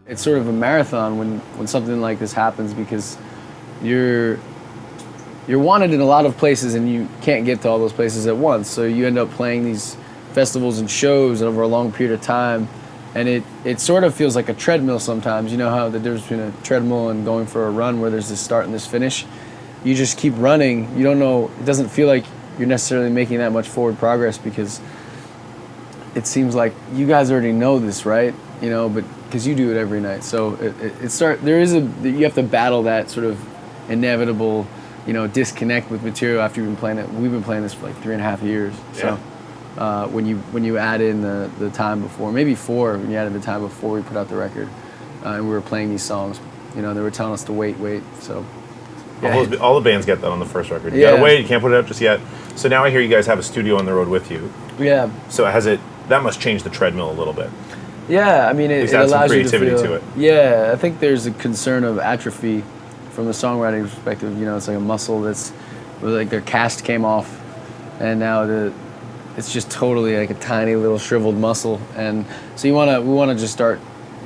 It's sort of a marathon when something like this happens, because you're wanted in a lot of places and you can't get to all those places at once. So you end up playing these festivals and shows over a long period of time, and it sort of feels like a treadmill sometimes. You know how the difference between a treadmill and going for a run where there's this start and this finish? You just keep running. You don't know, it doesn't feel like you're necessarily making that much forward progress, because it seems like you guys already know this, right? You know, but because you do it every night. So you have to battle that sort of inevitable, disconnect with material after you've been playing it. We've been playing this for like 3.5 years. Yeah. So when you add in the time before, maybe 4, when you added the time before we put out the record, and we were playing these songs, they were telling us to wait. So yeah. All the bands get that on the first record. You gotta wait, you can't put it out just yet. So now I hear you guys have a studio on the road with you. Yeah. So that must change the treadmill a little bit. Yeah, I mean, it allows some you creativity to feel, to it. Yeah, I think there's a concern of atrophy from the songwriting perspective. It's like a muscle that's like their cast came off, and now it's just totally like a tiny little shriveled muscle. And so we want to just start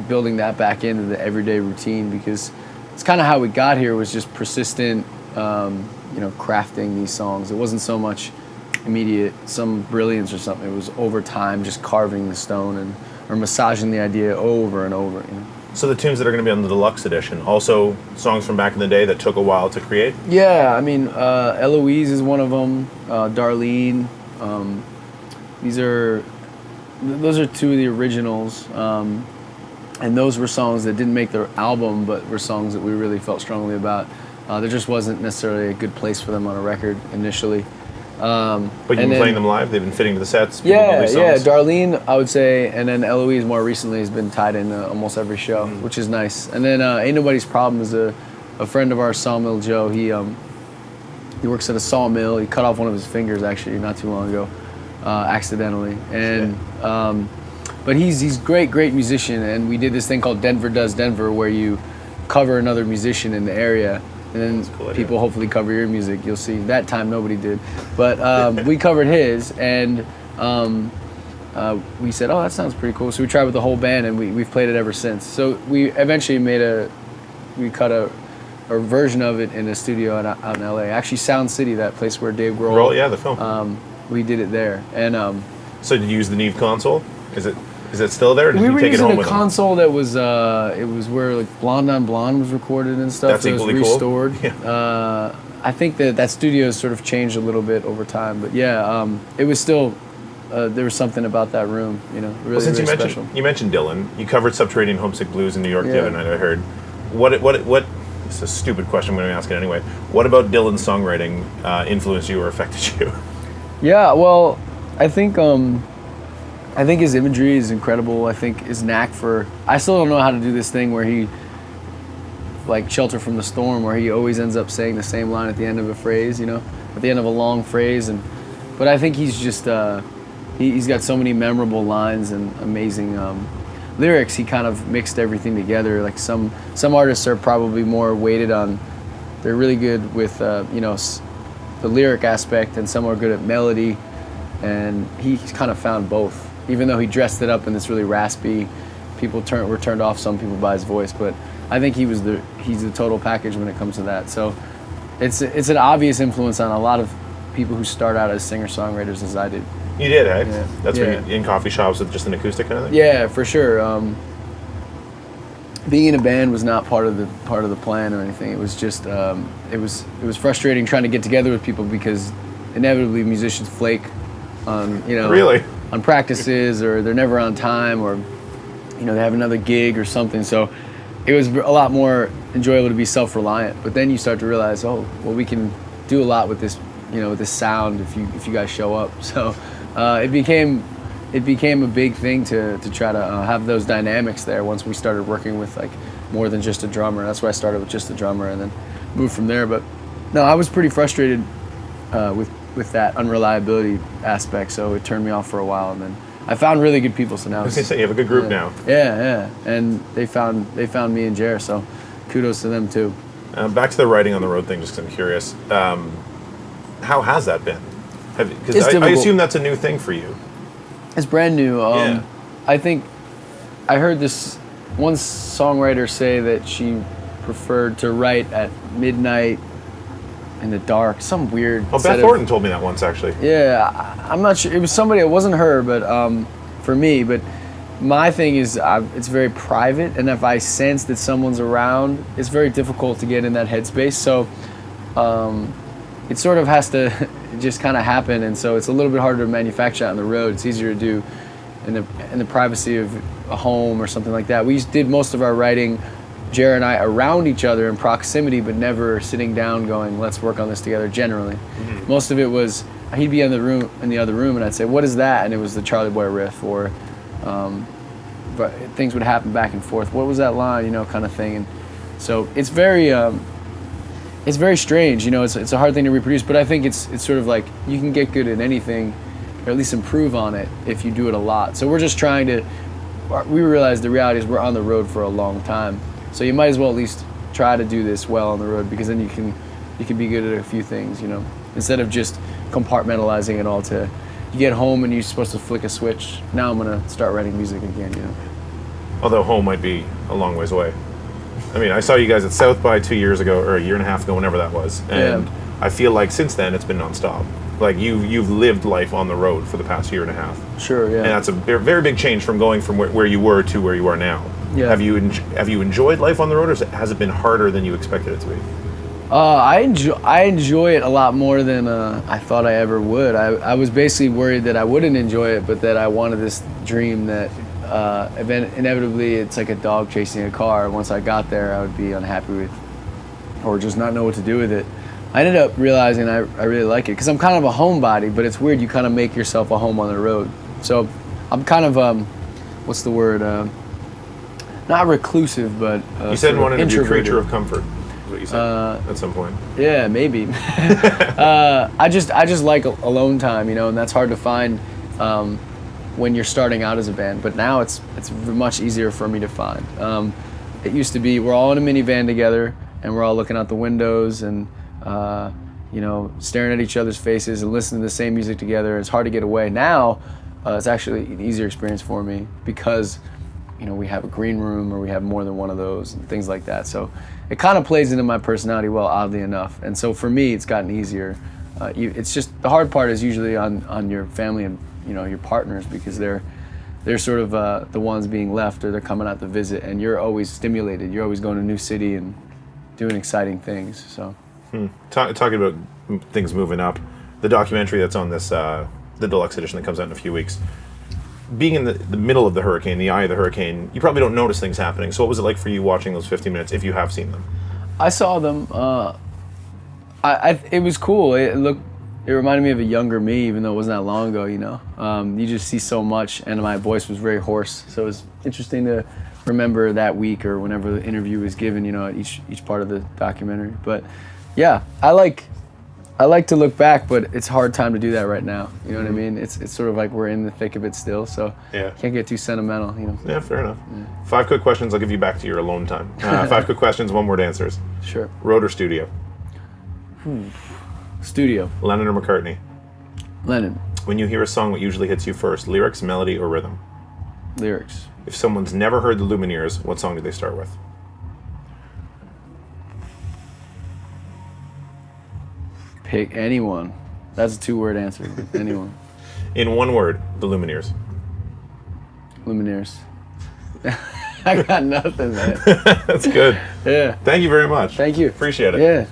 building that back into the everyday routine, because it's kind of how we got here, was just persistent, crafting these songs. It wasn't so much immediate, some brilliance or something. It was over time, just carving the stone or massaging the idea over and over. So the tunes that are going to be on the deluxe edition, also songs from back in the day that took a while to create? Yeah, I mean, Eloise is one of them. Darlene. Those are two of the originals. And those were songs that didn't make the album, but were songs that we really felt strongly about. There just wasn't necessarily a good place for them on a record initially. But you've been playing them live? They've been fitting to the sets? Yeah. Darlene, I would say, and then Eloise more recently has been tied in almost every show, which is nice. And then Ain't Nobody's Problem is a friend of ours, Sawmill Joe. He works at a sawmill. He cut off one of his fingers actually not too long ago, accidentally. And but he's great musician. And we did this thing called Denver Does Denver, where you cover another musician in the area. And then people hopefully cover your music. You'll see. That time nobody did, but we covered his, and we said, "Oh, that sounds pretty cool." So we tried with the whole band, and we've played it ever since. So we eventually we cut a version of it in a studio out in LA. Actually, Sound City, that place where Dave Grohl. Yeah, the film. We did it there, and so did you use the Neve console? Is it still there? Or did we you were take it using home a with console that was it was where like Blonde on Blonde was recorded and stuff. That's that was equally restored. Cool. Yeah. I think that studio has sort of changed a little bit over time, but yeah, it was still there was something about that room, really, Since really special. You mentioned Dylan, you covered Subterranean Homesick Blues in New York the other night. I heard. What? It's a stupid question. I'm going to ask it anyway. What about Dylan's songwriting influenced you or affected you? Yeah, well, I think his imagery is incredible. I think his knack I still don't know how to do this thing where he, like Shelter from the Storm, where he always ends up saying the same line at the end of a phrase, at the end of a long phrase. But I think he's just, he's got so many memorable lines and amazing lyrics. He kind of mixed everything together. Like some artists are probably more weighted on, they're really good with, the lyric aspect, and some are good at melody. And he's kind of found both. Even though he dressed it up in this really raspy, people were turned off, some people, by his voice, but I think he's the total package when it comes to that. So it's an obvious influence on a lot of people who start out as singer-songwriters, as I did. You did, eh? Yeah. That's when in coffee shops with just an acoustic kind of thing? Yeah, for sure. Being in a band was not part of the plan or anything. It was just it was frustrating trying to get together with people, because inevitably musicians flake on Really? on practices, or they're never on time, or they have another gig or something. So it was a lot more enjoyable to be self-reliant. But then you start to realize, we can do a lot with this, with this sound if you guys show up. So it became a big thing to try to have those dynamics there once we started working with like more than just a drummer. That's why I started with just a drummer and then moved from there. But no, I was pretty frustrated with that unreliability aspect, so it turned me off for a while, and then I found really good people. So now I was gonna say, you have a good group now. Yeah, and they found me and Jer, so kudos to them too. Back to the writing on the road thing, just 'cause I'm curious. How has that been? Because I assume that's a new thing for you. It's brand new. Yeah. I think I heard this one songwriter say that she preferred to write at midnight in the dark, some weird. Oh, Beth Thornton told me that once, actually. Yeah, I'm not sure. It was somebody. It wasn't her, but for me. But my thing is, it's very private, and if I sense that someone's around, it's very difficult to get in that headspace. So it sort of has to just kind of happen, and so it's a little bit harder to manufacture out on the road. It's easier to do in the privacy of a home or something like that. We did most of our writing, Jared and I, around each other in proximity, but never sitting down going, let's work on this together generally. Mm-hmm. Most of it was, he'd be in the other room, and I'd say, what is that? And it was the Charlie Boy riff, or but things would happen back and forth. What was that line, you know, kind of thing. And so it's very strange, you know, it's a hard thing to reproduce, but I think it's sort of like you can get good at anything, or at least improve on it if you do it a lot. So we're just trying to, we realize the reality is we're on the road for a long time. So you might as well at least try to do this well on the road, because then you can be good at a few things, you know, instead of just compartmentalizing it all to, you get home and you're supposed to flick a switch. Now I'm going to start writing music again, you know. Although home might be a long ways away. I mean, I saw you guys at South by 2 years ago, or a year and a half ago, whenever that was. And yeah. I feel like since then it's been nonstop. Like you've lived life on the road for the past year and a half. Sure, yeah. And that's a very big change from going from where you were to where you are now. Yeah. Have you enjoyed life on the road, or has it been harder than you expected it to be? I enjoy it a lot more than I thought I ever would. I was basically worried that I wouldn't enjoy it, but that I wanted this dream that inevitably it's like a dog chasing a car. Once I got there, I would be unhappy with, or just not know what to do with it. I ended up realizing I really like it, because I'm kind of a homebody, but it's weird, you kind of make yourself a home on the road. So I'm kind of, what's the word? Not reclusive, but you said you wanted to be a creature of comfort. Is what you said at some point. Yeah, maybe. I just like alone time, you know, and that's hard to find when you're starting out as a band. But now it's much easier for me to find. It used to be we're all in a minivan together, and we're all looking out the windows and you know, staring at each other's faces and listening to the same music together. It's hard to get away. Now it's actually an easier experience for me, because you know, we have a green room, or we have more than one of those and things like that. So it kind of plays into my personality well, oddly enough. And so for me, it's gotten easier. It's just, the hard part is usually on your family and, you know, your partners, because they're sort of the ones being left, or they're coming out to visit, and you're always stimulated. You're always going to a new city and doing exciting things. So talking about things moving up, the documentary that's on this, the deluxe edition that comes out in a few weeks, being in the middle of the hurricane, the eye of the hurricane, you probably don't notice things happening. So what was it like for you watching those 15 minutes, if you have seen them? I saw them. It was cool. It reminded me of a younger me, even though it wasn't that long ago, you know. You just see so much, and my voice was very hoarse. So it was interesting to remember that week, or whenever the interview was given, you know, at each part of the documentary. But yeah, I like to look back, but it's a hard time to do that right now. You know what I mean? It's sort of like we're in the thick of it still, so yeah. Can't get too sentimental, you know. Yeah, fair enough. Yeah. 5 quick questions. I'll give you back to your alone time. 5 quick questions, 1-word answers. Sure. Road or studio? Studio. Lennon or McCartney? Lennon. When you hear a song, what usually hits you first? Lyrics, melody, or rhythm? Lyrics. If someone's never heard the Lumineers, what song do they start with? Pick anyone. That's a 2-word answer. Anyone. In 1 word, the Lumineers. Lumineers. I got nothing, man. That's good. Yeah. Thank you very much. Thank you. Appreciate it. Yeah.